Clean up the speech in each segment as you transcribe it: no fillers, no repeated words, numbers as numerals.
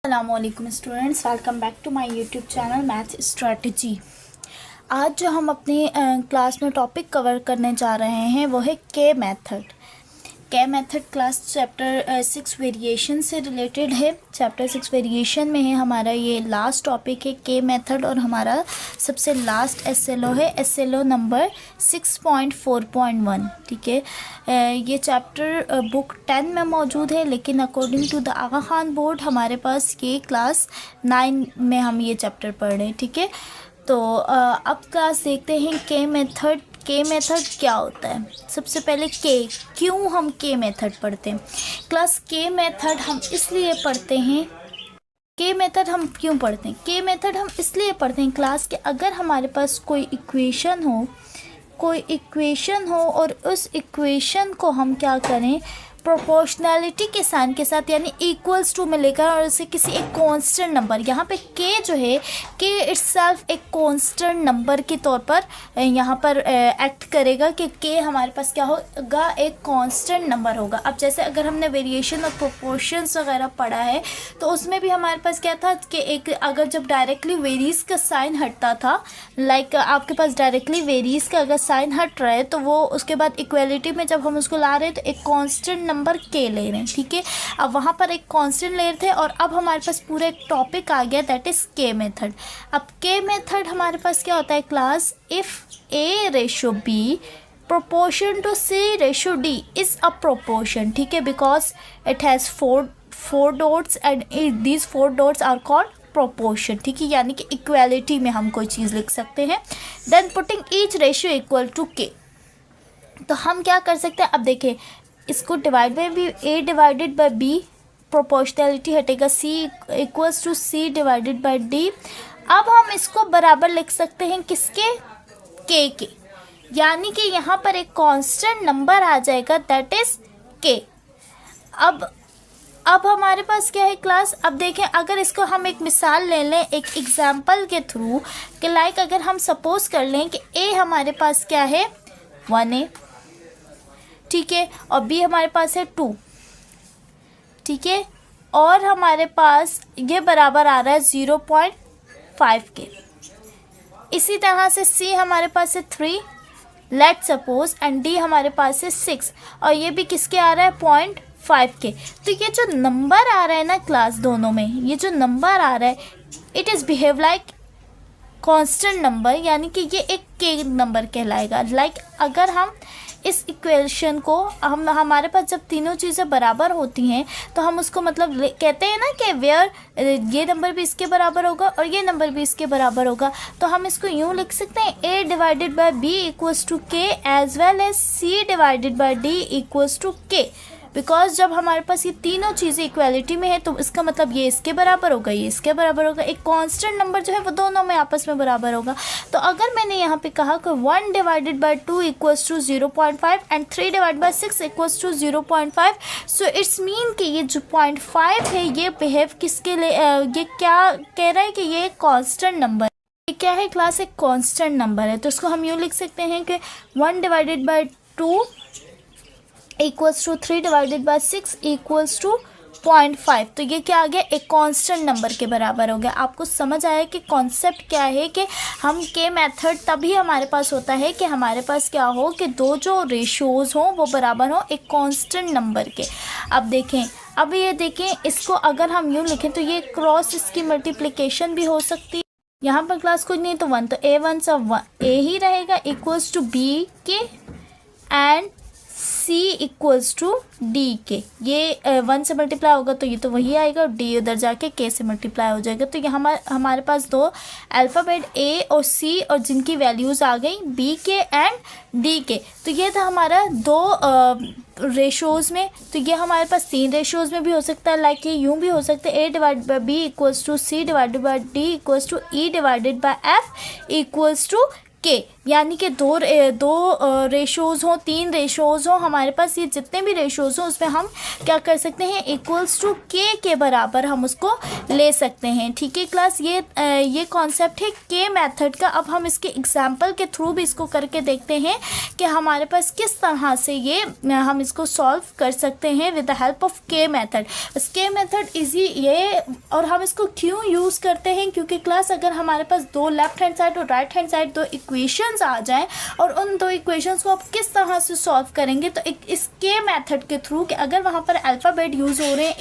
अस्सलामुअलैकुम students, welcome back to my YouTube channel math strategy. आज जो हम अपनी क्लास में टॉपिक कवर करने जा रहे हैं वो है के मेथड। के मेथड क्लास चैप्टर 6 वेरिएशन से रिलेटेड है। चैप्टर 6 वेरिएशन में है हमारा ये लास्ट टॉपिक है के मेथड, और हमारा सबसे लास्ट एसएलओ है एसएलओ नंबर 6.4.1। ठीक है, ये चैप्टर बुक 10 में मौजूद है, लेकिन according to the Aga Khan board हमारे पास ये क्लास 9 में हम ये चैप्टर पढ़ रहे हैं। ठीक है, तो अब क्लास देखते हैं के मेथड। के मेथड क्या होता है? सबसे पहले क्यों हम के मेथड पढ़ते हैं? क्लास के मेथड हम इसलिए पढ़ते हैं, के मेथड हम क्यों पढ़ते हैं? के मेथड हम इसलिए पढ़ते हैं क्लास के, अगर हमारे पास कोई इक्वेशन हो और उस इक्वेशन को हम क्या करें, प्रोपोर्शनैलिटी के साइन के साथ यानी इक्वल्स टू में लेकर, और उसे किसी एक कांस्टेंट नंबर, यहाँ पे के जो है के इटसेल्फ एक कांस्टेंट नंबर के तौर पर यहाँ पर एक्ट करेगा कि के हमारे पास क्या होगा, एक कांस्टेंट नंबर होगा। अब जैसे अगर हमने वेरिएशन और प्रोपोर्शंस वगैरह पढ़ा है तो उसमें भी हमारे पास क्या था कि एक अगर जब डायरेक्टली वेरीज का साइन हटता था, लाइक आपके पास डायरेक्टली वेरीज का अगर साइन हट रहा है तो वो उसके बाद इक्वलिटी में जब हम उसको ला रहे हैं तो एक कांस्टेंट नंबर के ले रहे हैं। ठीक है, अब वहाँ पर एक कांस्टेंट ले रहे थे और अब हमारे पास पूरा एक टॉपिक आ गया, दैट इज के मेथड। अब के मेथड हमारे पास क्या होता है class, if A ratio B proportion to C ratio D is a proportion। ठीक है, because it has four dots and these four dots are called proportion। ठीक है, यानी कि इक्वालिटी में हम कोई चीज़ लिख सकते हैं। then putting each ratio equal to K, तो हम क्या कर सकते हैं, अब देखें इसको डिवाइड में भी A divided by B, proportionality हटेगा, C equals to C divided by D। अब हम इसको बराबर लिख सकते हैं किसके, के, यानी कि यहाँ पर एक कांस्टेंट नंबर आ जाएगा, दैट इज के। अब हमारे पास क्या है क्लास, अब देखें अगर इसको हम एक मिसाल ले लें एक एग्जांपल के थ्रू कि लाइक अगर हम सपोज कर लें कि ए हमारे पास क्या है 1A, ठीक है, और बी हमारे पास है 2, ठीक है, और हमारे पास ये बराबर आ रहा है 0.5 के। इसी तरह से सी हमारे पास है 3, लेट सपोज, एंड डी हमारे पास है 6, और ये भी किसके आ रहा है 0.5 के। तो ये जो नंबर आ रहा है ना क्लास दोनों में, ये जो नंबर आ रहा है it is behave like constant number, यानी कि ये एक के नंबर कहलाएगा। लाइक अगर हम इस इक्वेशन को हमारे पास जब तीनों चीज़ें बराबर होती हैं तो हम उसको मतलब कहते हैं ना कि वेयर ये नंबर भी इसके बराबर होगा और ये नंबर भी इसके बराबर होगा, तो हम इसको यूँ लिख सकते हैं A divided by B equals to K as well as C divided by D equals to K. Because जब हमारे पास ये तीनों चीज़ें इक्वालिटी में है तो इसका मतलब ये इसके बराबर होगा, ये इसके बराबर होगा, एक कांस्टेंट नंबर जो है वो दोनों में आपस में बराबर होगा। तो अगर मैंने यहाँ पे कहा कि 1 divided by 2 equals to 0.5 and 3 divided by 6 equals to 0.5, so it's mean कि ये जो 0.5 है ये बिहेव किसके लिए, ये क्या कह रहा है कि ये कॉन्स्टेंट नंबर, ये क्या है क्लास, एक कॉन्स्टेंट नंबर है। तो इसको हम यूँ लिख सकते हैं कि 1 divided by 2 equals to 3 divided by 6 equals to 0.5। तो ये क्या आ गया, एक कांस्टेंट नंबर के बराबर हो गया। आपको समझ आया कि कॉन्सेप्ट क्या है, कि हम के मेथड तभी हमारे पास होता है कि हमारे पास क्या हो कि दो जो रेशोज़ हों वो बराबर हो एक कांस्टेंट नंबर के। अब देखें, अब ये देखें इसको अगर हम यूँ लिखें तो ये क्रॉस इसकी मल्टीप्लिकेशन भी हो सकती है। यहाँ पर क्लास कुछ नहीं तो 1, तो A1 सब A ही रहेगा इक्वल्स टू B के and C equals to D के। ये 1 से मल्टीप्लाई होगा तो ये तो वही आएगा, और D उधर जाके K से मल्टीप्लाई हो जाएगा। तो ये हमारे पास दो अल्फ़ाबेट A और C और जिनकी वैल्यूज़ आ गई B के एंड D के। तो ये था हमारा दो रेशोज़ में। तो ये हमारे पास 3 रेशोज़ में भी हो सकता है, लाइक ये यूँ भी हो सकता है A divide by B equals to C divided by D equals to E divided by F equals to K। यानी कि दो रेशोज़ हों, 3 रेशोज़ हों, हमारे पास ये जितने भी रेशोज़ हों उसमें हम क्या कर सकते हैं, इक्वल्स टू के बराबर हम उसको ले सकते हैं। ठीक है क्लास, ये कॉन्सेप्ट है के मेथड का। अब हम इसके एग्जाम्पल के थ्रू भी इसको करके देखते हैं कि हमारे पास किस तरह से ये हम इसको सॉल्व कर सकते हैं विद द हेल्प ऑफ के मेथड। के मेथड इजी ये, और हम इसको क्यों यूज़ करते हैं, क्योंकि क्लास अगर हमारे पास दो लेफ्ट हैंड साइड और राइट हैंड साइड दो इक्वेशंस आ जाएं और उन दो इक्वेशंस को आप किस तरह से सॉल्व करेंगे, तो इस के मेथड के थ्रू कि अगर वहाँ पर अल्फ़ाबेट यूज़ हो रहे हैं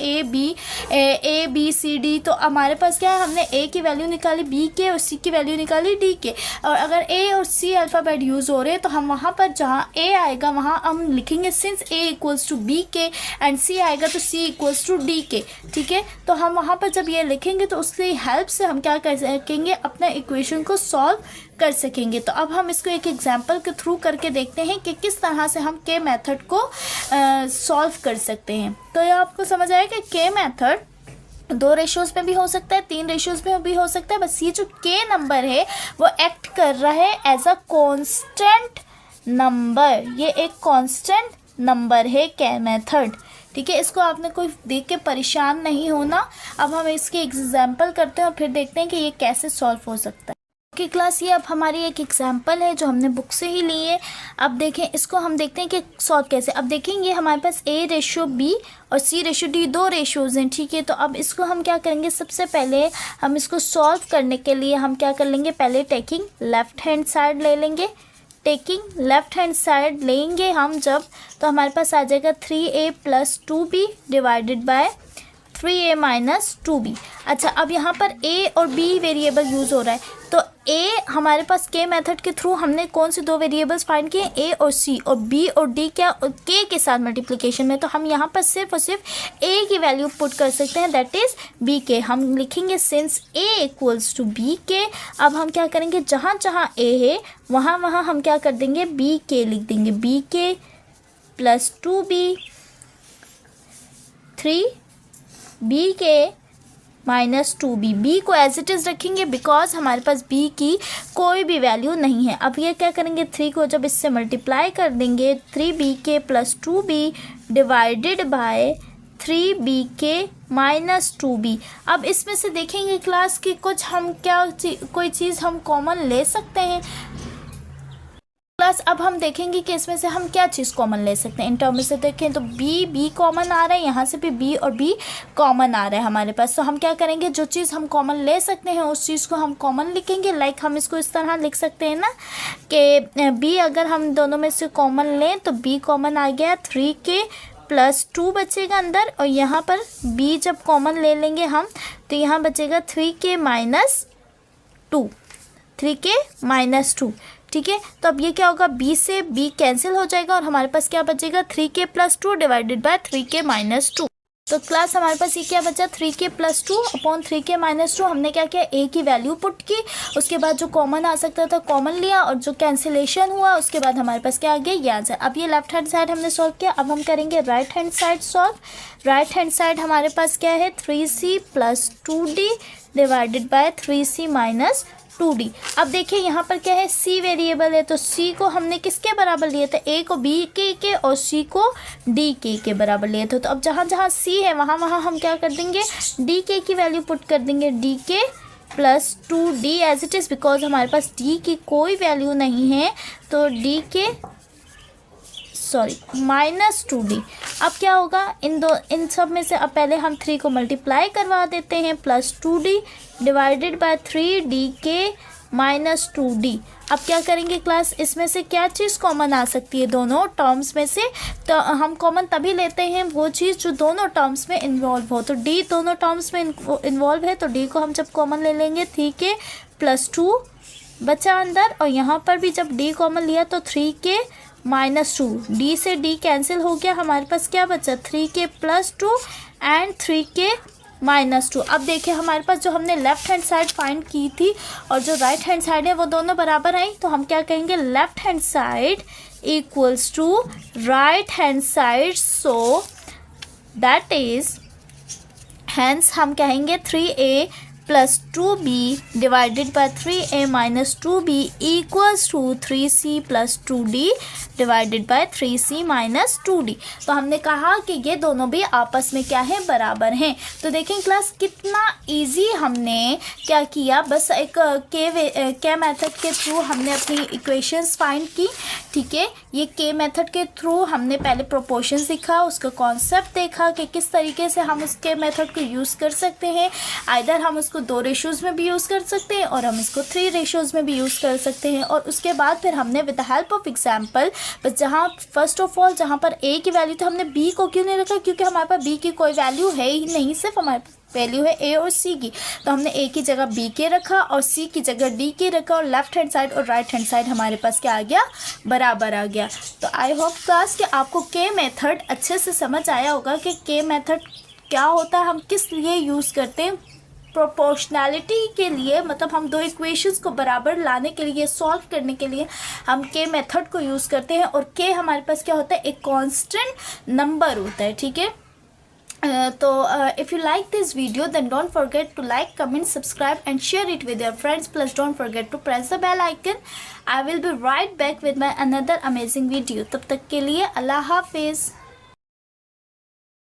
ए बी सी डी, तो हमारे पास क्या है, हमने ए की वैल्यू निकाली बी के और सी की वैल्यू निकाली डी के। और अगर ए और सी अल्फ़ाबेट यूज़ हो रहे हैं तो हम वहाँ पर जहाँ ए आएगा वहाँ हम लिखेंगे since A equals to B के एंड सी आएगा तो सी इक्वल्स टू डी के। ठीक है, तो हम वहाँ पर जब ये लिखेंगे तो उसकी हेल्प से हम क्या कर सकेंगे, अपना इक्वेशन को सॉल्व कर सकेंगे। तो अब हम इसको एक एग्जांपल के थ्रू करके देखते हैं कि किस तरह से हम के मेथड को सॉल्व कर सकते हैं। तो ये आपको समझ आया कि के मेथड 2 रेशोज़ में भी हो सकता है, 3 रेशोज़ में भी हो सकता है। बस ये जो के नंबर है वो एक्ट कर रहा है एज अ कांस्टेंट नंबर, ये एक कांस्टेंट नंबर है के मेथड। ठीक है, इसको आपने कोई देख के परेशान नहीं होना। अब हम इसके एग्जाम्पल करते हैं और फिर देखते हैं कि ये कैसे सॉल्व हो सकता है। ओके क्लास, ये अब हमारी एक एग्जाम्पल है जो हमने बुक से ही ली है। अब देखें इसको, हम देखते हैं कि सॉल्व कैसे। अब देखेंगे हमारे पास ए रेशो बी और सी रेशो डी 2 रेशोज़ हैं। ठीक है, तो अब इसको हम क्या करेंगे, सबसे पहले हम इसको सॉल्व करने के लिए हम क्या कर लेंगे, पहले टेकिंग लेफ़्ट हैंड साइड ले लेंगे। टेकिंग लेफ़्ट हैंड साइड लेंगे हम जब, तो हमारे पास आ जाएगा 3a + 2b divided by 3a - 2b। अच्छा, अब यहाँ पर a और b वेरिएबल यूज़ हो रहा है, तो a हमारे पास के मेथड के थ्रू हमने कौन से 2 वेरिएबल्स फाइंड किए, a और c, और b और d क्या k के साथ मल्टीप्लिकेशन में, तो हम यहाँ पर सिर्फ और सिर्फ a की वैल्यू पुट कर सकते हैं, दैट इज़ b के। हम लिखेंगे since a equals to b के। अब हम क्या करेंगे, जहाँ जहाँ a है वहाँ वहाँ हम क्या कर देंगे, b के लिख देंगे, b के + 2b 3b के -2b। b को एज इट इज़ रखेंगे बिकॉज हमारे पास b की कोई भी वैल्यू नहीं है। अब ये क्या करेंगे, 3 को जब इससे मल्टीप्लाई कर देंगे, 3b के + 2b डिवाइडेड बाय 3b के -2b। अब इसमें से देखेंगे क्लास की कुछ हम कोई चीज़ हम कॉमन ले सकते हैं क्लास। अब हम देखेंगे कि इसमें से हम क्या चीज़ कॉमन ले सकते हैं। इन टर्म में से देखें तो b कॉमन आ रहा है, यहाँ से भी b और b कॉमन आ रहा है हमारे पास। तो हम क्या करेंगे, जो चीज़ हम कॉमन ले सकते हैं उस चीज़ को हम कॉमन लिखेंगे। लाइक हम इसको इस तरह लिख सकते हैं ना कि b अगर हम दोनों में से कॉमन लें तो b कॉमन आ गया, 3k + 2 बचेगा अंदर, और यहाँ पर b जब कॉमन ले लेंगे हम तो यहाँ बचेगा 3k - 2, 3k - 2। ठीक है, तो अब ये क्या होगा, b से b कैंसिल हो जाएगा और हमारे पास क्या बचेगा, 3k + 2 डिवाइडेड बाय 3k - 2। तो क्लास हमारे पास ये क्या बचा, 3k + 2 अपॉन 3k - 2। हमने क्या किया, a की वैल्यू पुट की, उसके बाद जो कॉमन आ सकता था कॉमन लिया, और जो कैंसिलेशन हुआ उसके बाद हमारे पास क्या आ गया, ये आंसर। अब ये लेफ्ट हैंड साइड हमने सॉल्व किया। अब हम करेंगे right hand side solve. Right hand side हमारे पास क्या है, 3c + 2d divided by 3c - 2d। अब देखिए यहाँ पर क्या है, c वेरिएबल है, तो c को हमने किसके बराबर लिया था, a को b के और c को d के बराबर लिया था। तो अब जहाँ जहाँ c है वहाँ वहाँ हम क्या कर देंगे, d की वैल्यू पुट कर देंगे, d + 2d as it is, because हमारे पास d की कोई वैल्यू नहीं है, तो -2d। अब क्या होगा, इन सब में से अब पहले हम 3 को मल्टीप्लाई करवा देते हैं, +2d divided bye 3d -2d। अब क्या करेंगे क्लास, इसमें से क्या चीज़ कॉमन आ सकती है दोनों टर्म्स में से, तो हम कॉमन तभी लेते हैं वो चीज़ जो दोनों टर्म्स में इन्वॉल्व हो। तो d दोनों टर्म्स में इन्वॉल्व है, तो d को हम जब कॉमन ले लेंगे, 3k + 2 बचा अंदर, और यहाँ पर भी जब d कॉमन लिया तो 3k -2, d से d कैंसिल हो गया, हमारे पास क्या बचा, 3k + 2 एंड 3k -2। अब देखिए हमारे पास जो हमने लेफ्ट हैंड साइड फाइंड की थी और जो राइट हैंड साइड है वो दोनों बराबर आई, तो हम क्या कहेंगे, left hand side equals to right hand side, so that is, hence हम कहेंगे 3a plus 2b divided by 3a minus 2b equals to 3c plus 2d divided by 3c minus 2d। तो हमने कहा कि ये दोनों भी आपस में क्या है, बराबर हैं। तो देखें क्लास कितना इजी हमने क्या किया, बस एक के मेथड के थ्रू हमने अपनी इक्वेशंस फाइंड की। ठीक है, ये के मेथड के थ्रू हमने पहले प्रोपोर्शन सीखा, उसका कॉन्सेप्ट देखा कि किस तरीके से हम उसके मेथड को यूज़ कर सकते हैं। आइदर हम उसको 2 रेशोज़ में भी यूज़ कर सकते हैं और हम इसको 3 रेशोज़ में भी यूज़ कर सकते हैं। और उसके बाद फिर हमने with the help of example, बस जहाँ फर्स्ट ऑफ ऑल जहाँ पर ए की वैल्यू, तो हमने बी को क्यों नहीं रखा, क्योंकि हमारे पास बी की कोई वैल्यू है ही नहीं, सिर्फ हमारे वैल्यू है ए और सी की। तो हमने ए की जगह बी के रखा और सी की जगह डी के रखा, और लेफ्ट हैंड साइड और राइट हैंड साइड हमारे पास क्या आ गया, बराबर आ गया। तो आई होप क्लास कि आपको के मेथड अच्छे से समझ आया होगा कि के मेथड क्या होता है, हम किस लिए यूज़ करते हैं। प्रोपोर्शनैलिटी के लिए, मतलब हम 2 इक्वेशंस को बराबर लाने के लिए, सॉल्व करने के लिए हम के मेथड को यूज़ करते हैं। और के हमारे पास क्या होता है, एक कांस्टेंट नंबर होता है। ठीक है, तो if you like this video then don't forget to like, comment, subscribe and share it with your friends. Plus don't forget to press the bell icon. I will be right back with my another amazing video. तब तक के लिए अल्लाह हाफिज़।